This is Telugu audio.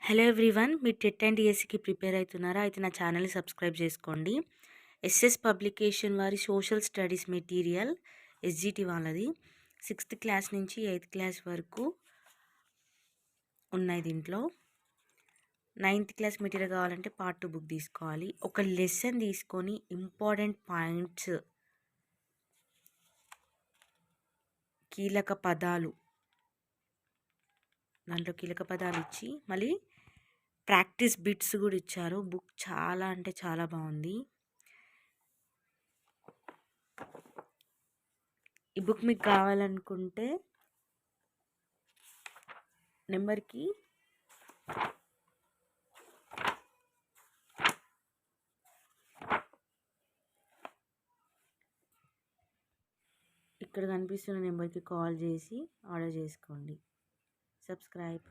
హలో ఎవ్రీవన్, మీరు టెట్ అండ్ డిఎస్సికి ప్రిపేర్ అవుతున్నారా? అయితే నా ఛానల్ని సబ్స్క్రైబ్ చేసుకోండి. ఎస్ఎస్ పబ్లికేషన్ వారి సోషల్ స్టడీస్ మెటీరియల్ ఎస్జిటి వాళ్ళది 6th క్లాస్ నుంచి 8th క్లాస్ వరకు ఉన్నాయి. దీంట్లో 9th క్లాస్ మెటీరియల్ కావాలంటే పార్ట్ 2 బుక్ తీసుకోవాలి. ఒక లెసన్ తీసుకొని ఇంపార్టెంట్ పాయింట్స్, కీలక పదాలు, దాంట్లో కీలక పదాలు ఇచ్చి మళ్ళీ ప్రాక్టీస్ బిట్స్ కూడా ఇచ్చారు. బుక్ చాలా అంటే చాలా బాగుంది. ఈ బుక్ మీకు కావాలనుకుంటే నెంబర్కి ఇక్కడ కనిపిస్తున్న నెంబర్కి కాల్ చేసి ఆర్డర్ చేసుకోండి. సబ్స్క్రైబ్.